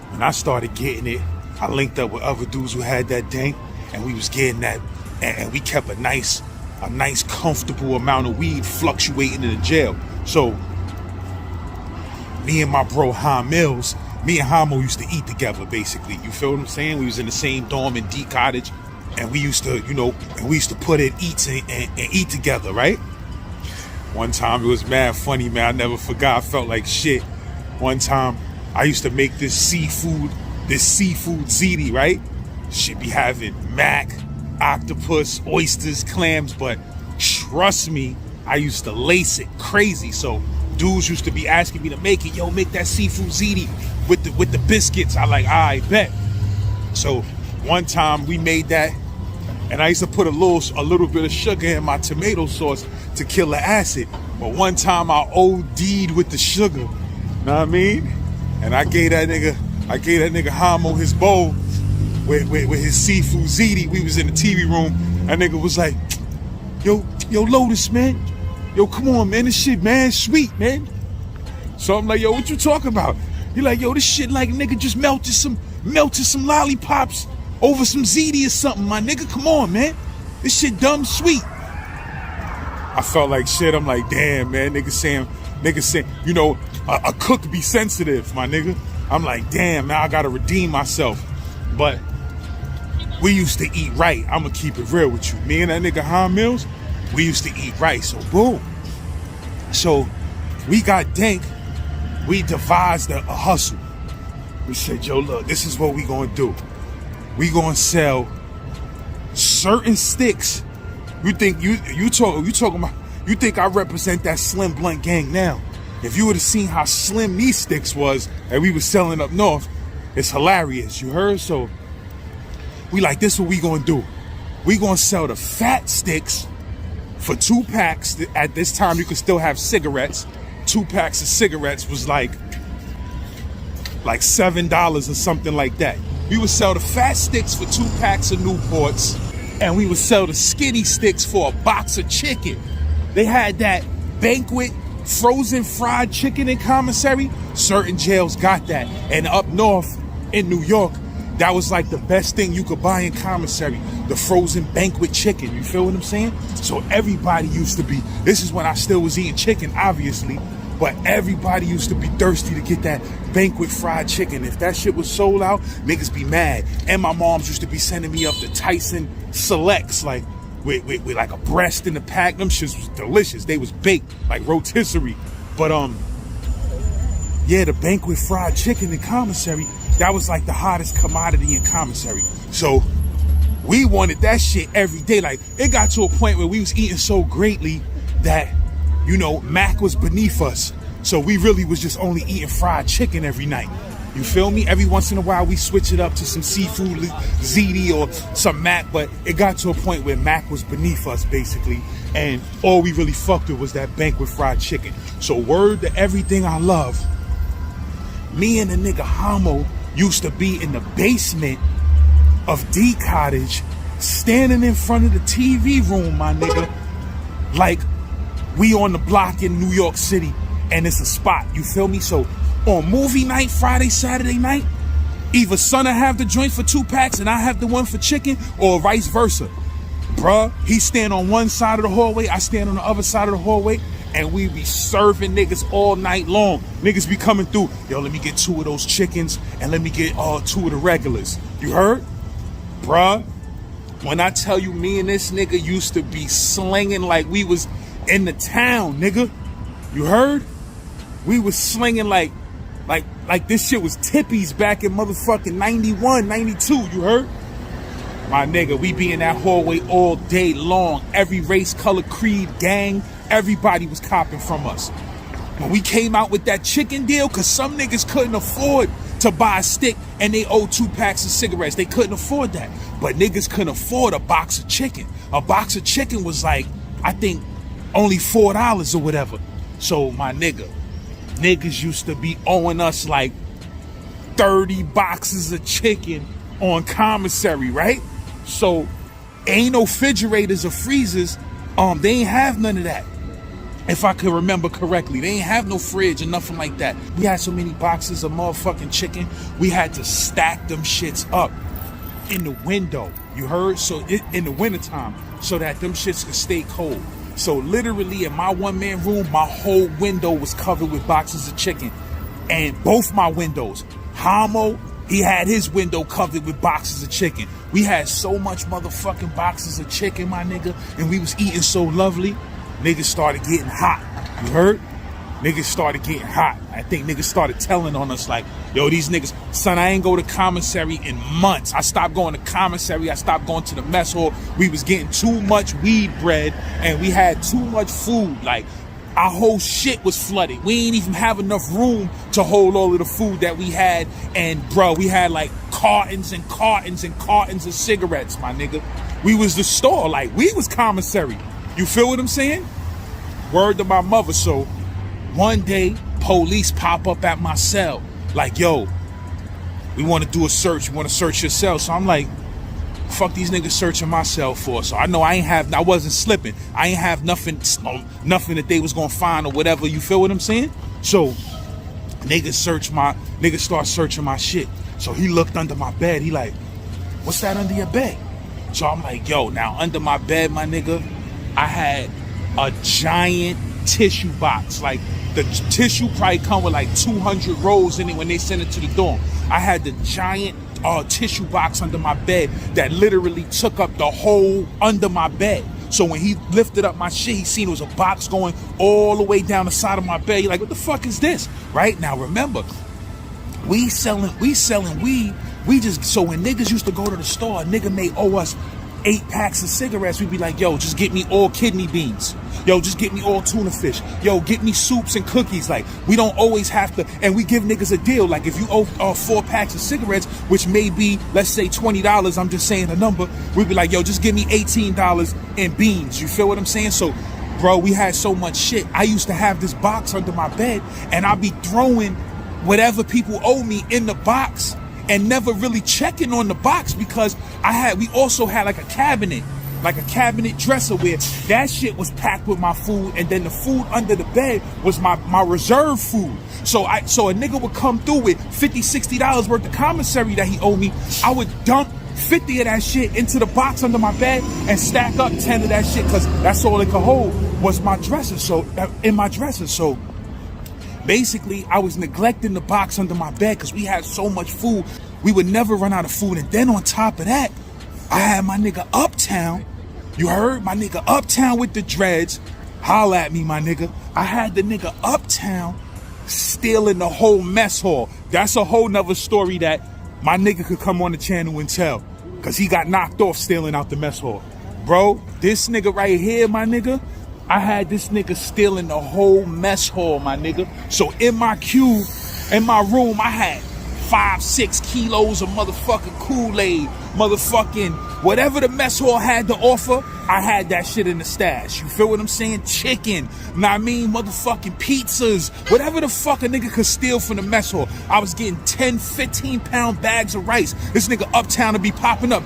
when I started getting it, I linked up with other dudes who had that dank, and we was getting that, and we kept a nice comfortable amount of weed fluctuating in the jail. So me and my bro Han Mills, me and Hamo used to eat together, basically. You feel what I'm saying? We was in the same dorm in D Cottage, and we used to put in eats and eat together, right? One time it was mad funny, man. I never forgot. I felt like shit. One time I used to make this seafood ziti, right? Shit be having mac, octopus, oysters, clams, but trust me, I used to lace it crazy. So dudes used to be asking me to make it. Yo, make that seafood ziti with the biscuits. I like, I bet. So one time we made that, and I used to put a little bit of sugar in my tomato sauce to kill the acid. But one time I OD'd with the sugar. Know what I mean? And I gave that nigga Hamo his bowl with his seafood ziti. We was in the TV room. That nigga was like, yo, Lotus, man. Yo, come on, man. This shit, man, sweet, man. So I'm like, yo, what you talking about? He like, yo, this shit like nigga just melted some lollipops over some ziti or something, my nigga. Come on, man. This shit dumb sweet. I felt like shit. I'm like, damn, man. Nigga saying, a cook be sensitive, my nigga. I'm like, damn, now I gotta redeem myself. But we used to eat right. I'ma keep it real with you. Me and that nigga Han Mills, we used to eat right. So boom. So we got dank. We devised a hustle. We said, yo, look, this is what we gonna do. We gonna sell certain sticks. You think you think I represent that Slim Blunt gang now? If you would have seen how slim these sticks was that we was selling up north, it's hilarious. You heard? So we like, this what we gonna do. We gonna sell the fat sticks for 2 packs. At this time, you could still have cigarettes. 2 packs of cigarettes was like $7 or something like that. We would sell the fat sticks for 2 packs of Newports, and we would sell the skinny sticks for a box of chicken. They had that banquet frozen fried chicken in commissary. Certain jails got that. And up north in New York, that was like the best thing you could buy in commissary. The frozen banquet chicken. You feel what I'm saying? So everybody used to be, this is when I still was eating chicken, obviously, but everybody used to be thirsty to get that banquet fried chicken. If that shit was sold out, niggas be mad. And my moms used to be sending me up to Tyson Selects, like with like a breast in the pack. Them shits was delicious. They was baked like rotisserie. But Yeah, the banquet fried chicken in commissary, that was like the hottest commodity in commissary. So we wanted that shit every day. Like, it got to a point where we was eating so greatly that, you know, Mac was beneath us. So we really was just only eating fried chicken every night. You feel me? Every once in a while we switch it up to some seafood ziti or some Mac, but it got to a point where Mac was beneath us basically, and all we really fucked with was that banquet fried chicken. So word to everything I love, me and the nigga Hamo used to be in the basement of D Cottage, standing in front of the TV room, my nigga, like we on the block in New York City, and it's a spot, you feel me? So on movie night, Friday, Saturday night, either Son'll have the joint for 2 packs and I have the one for chicken, or vice versa. Bruh, he stand on one side of the hallway, I stand on the other side of the hallway, and we be serving niggas all night long. Niggas be coming through, yo, let me get 2 of those chickens and let me get 2 of the regulars. You heard? Bruh, when I tell you me and this nigga used to be slinging like we was in the town, nigga. You heard? We was slinging like this shit was tippies back in motherfucking 91, 92, you heard? My nigga, we be in that hallway all day long. Every race, color, creed, gang, everybody was copping from us. When we came out with that chicken deal, cause some niggas couldn't afford to buy a stick and they owed 2 packs of cigarettes. They couldn't afford that. But niggas couldn't afford a box of chicken. A box of chicken was like, I think, only $4 or whatever. So my nigga, niggas used to be owing us like 30 boxes of chicken on commissary, right? So ain't no refrigerators or freezers. They ain't have none of that. If I could remember correctly, they ain't have no fridge or nothing like that. We had so many boxes of motherfucking chicken, we had to stack them shits up in the window. You heard? So in the wintertime, so that them shits could stay cold. So literally in my 1-man room, my whole window was covered with boxes of chicken. And both my windows, Hamo, he had his window covered with boxes of chicken. We had so much motherfucking boxes of chicken, my nigga, and we was eating so lovely, niggas started getting hot. You heard? Niggas started getting hot. I think niggas started telling on us like, yo, these niggas, son, I ain't go to commissary in months. I stopped going to commissary. I stopped going to the mess hall. We was getting too much weed bread and we had too much food. Like, our whole shit was flooded. We ain't even have enough room to hold all of the food that we had. And bro, we had like cartons and cartons and cartons of cigarettes, my nigga. We was the store. Like, we was commissary. You feel what I'm saying? Word to my mother. So one day, police pop up at my cell, like, yo, we want to do a search. We want to search your cell. So I'm like, fuck these niggas searching my cell for. So I know I wasn't slipping. I ain't have nothing that they was gonna find or whatever. You feel what I'm saying? So niggas start searching my shit. So he looked under my bed. He like, what's that under your bed? So I'm like, yo, now under my bed, my nigga, I had a giant tissue box. Like, the tissue probably come with like 200 rolls in it when they send it to the dorm. I had the giant tissue box under my bed that literally took up the whole under my bed. So when he lifted up my shit, he seen it was a box going all the way down the side of my bed. He like, what the fuck is this? Right? Now remember, we selling weed. So when niggas used to go to the store, a nigga may owe us 8 packs of cigarettes. We'd be like, yo, just get me all kidney beans. Yo, just get me all tuna fish. Yo, get me soups and cookies. Like, we don't always have to, and we give niggas a deal. Like, if you owe 4 packs of cigarettes, which may be, let's say $20, I'm just saying a number, we'd be like, yo, just give me $18 in beans. You feel what I'm saying? So, bro, we had so much shit. I used to have this box under my bed, and I'd be throwing whatever people owe me in the box and never really checking on the box, because we also had like a cabinet dresser where that shit was packed with my food, and then the food under the bed was my reserve food. So a nigga would come through with $50, $60 worth of commissary that he owed me. I would dump 50 of that shit into the box under my bed and stack up 10 of that shit, because that's all it could hold was my dresser. So in my dresser. So basically, I was neglecting the box under my bed because we had so much food. We would never run out of food. And then on top of that, I had my nigga Uptown. You heard? My nigga Uptown with the dreads. Holla at me, my nigga. I had the nigga Uptown stealing the whole mess hall. That's a whole nother story that my nigga could come on the channel and tell. Cause he got knocked off stealing out the mess hall. Bro, this nigga right here, my nigga, I had this nigga stealing the whole mess hall, my nigga. So in my cube, in my room, I had 5-6 kilos of motherfucking Kool-Aid, motherfucking whatever the mess hall had to offer, I had that shit in the stash. You feel what I'm saying? Chicken, know what I mean? Motherfucking pizzas, whatever the fuck a nigga could steal from the mess hall. I was getting 10, 15 pound bags of rice. This nigga uptown to be popping up.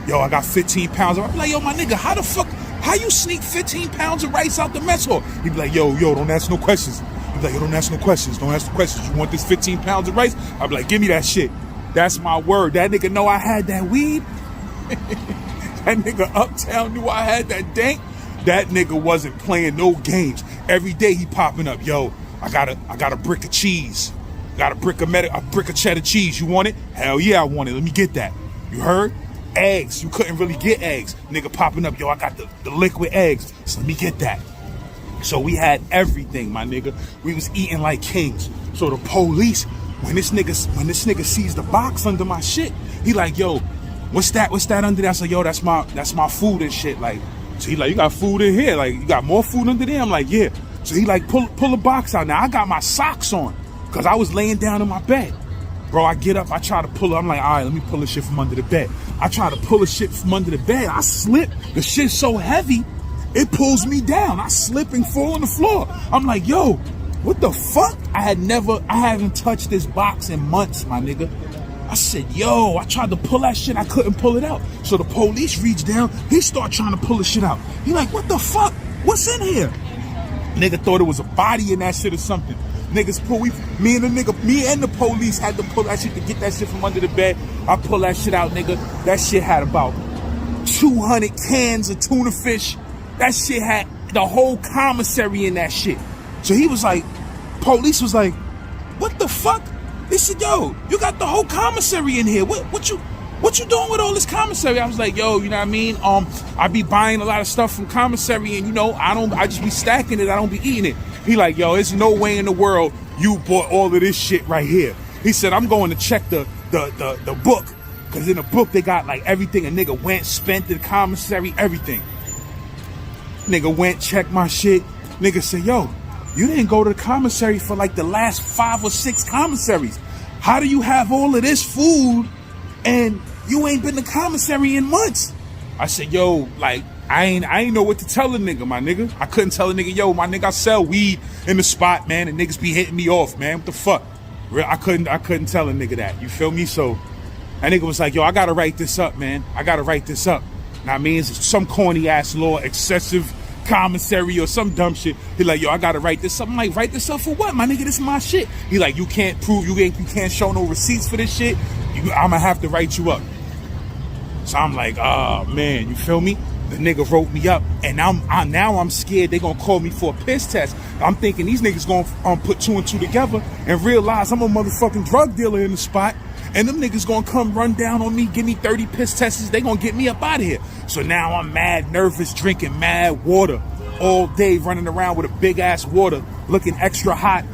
Yo, I got 15 pounds of rice. I'm like, yo, my nigga, how you sneak 15 pounds of rice out the mess hall? He be like, yo, don't ask no questions. He be like, yo, don't ask no questions. Don't ask no questions. You want this 15 pounds of rice? I be like, give me that shit. That's my word. That nigga know I had that weed. That nigga uptown knew I had that dank. That nigga wasn't playing no games. Every day he popping up. Yo, I got a brick of cheese. Got a brick of cheddar cheese. You want it? Hell yeah, I want it. Let me get that. You heard? Eggs. You couldn't really get eggs. Nigga popping up. Yo, I got the liquid eggs. So let me get that. So we had everything, my nigga. We was eating like kings. So the police, when this nigga sees the box under my shit, he like, yo, what's that under there? I said, yo, that's my food and shit. Like, so he like, you got food in here? Like, you got more food under there? I'm like, yeah. So he like, pull the box out. Now I got my socks on because I was laying down in my bed. Bro, I get up, I try to pull it. I'm like, all right, let me pull the shit from under the bed. I try to pull the shit from under the bed. I slip. The shit's so heavy, it pulls me down. I slip and fall on the floor. I'm like, yo, what the fuck? I haven't touched this box in months, my nigga. I said, yo, I tried to pull that shit. I couldn't pull it out. So the police reached down. He started trying to pull the shit out. He like, what the fuck? What's in here? Nigga thought it was a body in that shit or something. Niggas me and the police had to pull that shit to get that shit from under the bed. I pull that shit out, nigga. That shit had about 200 cans of tuna fish. That shit had the whole commissary in that shit. So he was like, police was like, what the fuck? They said, yo, you got the whole commissary in here. What you doing with all this commissary? I was like, yo, you know what I mean? I be buying a lot of stuff from commissary and, you know, I just be stacking it. I don't be eating it. He like, yo, there's no way in the world you bought all of this shit right here. He said, I'm going to check the book. Because in the book, they got like everything. A nigga went, spent the commissary, everything. Nigga went, checked my shit. Nigga said, yo, you didn't go to the commissary for like the last 5 or 6 commissaries. How do you have all of this food and you ain't been to commissary in months? I said, yo, like, I ain't know what to tell a nigga, my nigga. I couldn't tell a nigga, yo, my nigga, I sell weed in the spot, man, and niggas be hitting me off, man. What the fuck? I couldn't tell a nigga that. You feel me? So that nigga was like, yo, I gotta write this up, man. I gotta write this up. Now, I mean, it's some corny ass law, excessive commissary or some dumb shit. He like, yo, I gotta write this up. I'm like, write this up for what, my nigga? This is my shit. He like, you can't prove, you can't show no receipts for this shit. I'ma have to write you up. So I'm like, oh man, you feel me? The nigga wrote me up, and now I'm scared they gonna call me for a piss test. I'm thinking these niggas gonna put 2 and 2 together and realize I'm a motherfucking drug dealer in the spot, and them niggas gonna come run down on me, give me 30 piss tests. They gonna get me up out of here. So now I'm mad nervous, drinking mad water all day, running around with a big ass water, looking extra hot,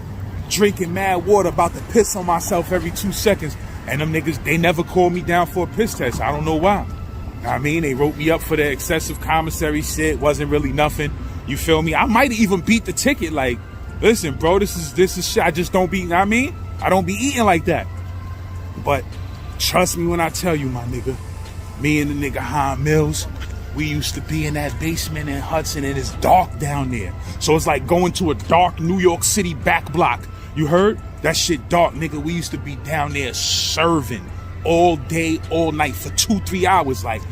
drinking mad water, about to piss on myself every 2 seconds. And them niggas, they never called me down for a piss test. I don't know why. I mean, they wrote me up for the excessive commissary shit. Wasn't really nothing. You feel me? I might even beat the ticket. Like, listen, bro, this is shit. I just don't be, you know what I mean? I don't be eating like that. But trust me when I tell you, my nigga, me and the nigga Han Mills, we used to be in that basement in Hudson, and it's dark down there. So it's like going to a dark New York City back block. You heard? That shit dark, nigga. We used to be down there serving all day, all night for 2-3 hours. Like,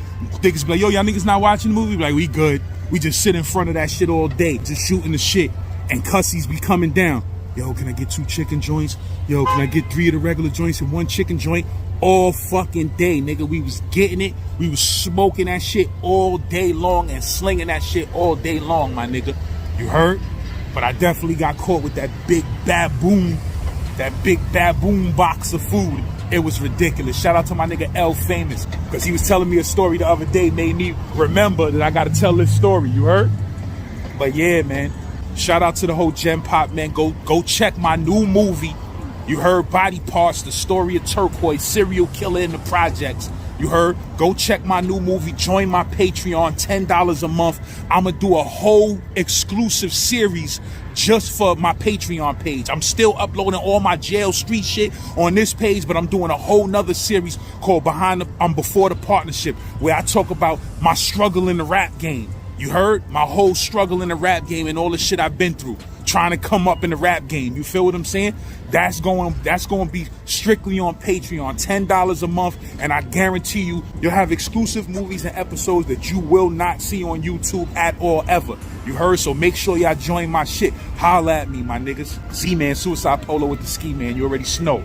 niggas be like, yo, y'all niggas not watching the movie? Be like, we good. We just sit in front of that shit all day, just shooting the shit. And cussies be coming down. Yo, can I get 2 chicken joints? Yo, can I get 3 of the regular joints and 1 chicken joint? All fucking day, nigga. We was getting it. We was smoking that shit all day long and slinging that shit all day long, my nigga. You heard? But I definitely got caught with that big baboon box of food. It was ridiculous. Shout out to my nigga L Famous, because he was telling me a story the other day, made me remember that I got to tell this story. You heard? But yeah, man, Shout out to the whole Gen Pop, man. Go check my new movie. You heard? Body Parts, the story of Turquoise, serial killer in the projects. You heard? Go check my new movie. Join my Patreon, $10 a month. I'm going to do a whole exclusive series just for my Patreon page. I'm still uploading all my jail street shit on this page, but I'm doing a whole nother series called Before the Partnership, where I talk about my struggle in the rap game. You heard? My whole struggle in the rap game and all the shit I've been through trying to come up in the rap game. You feel what I'm saying? That's going to be strictly on Patreon, $10 a month, and I guarantee you'll have exclusive movies and episodes that you will not see on YouTube at all ever. You heard? So make sure y'all join my shit. Holla at me, my niggas. Z-Man, Suicide Polo with the Ski Man. You already know.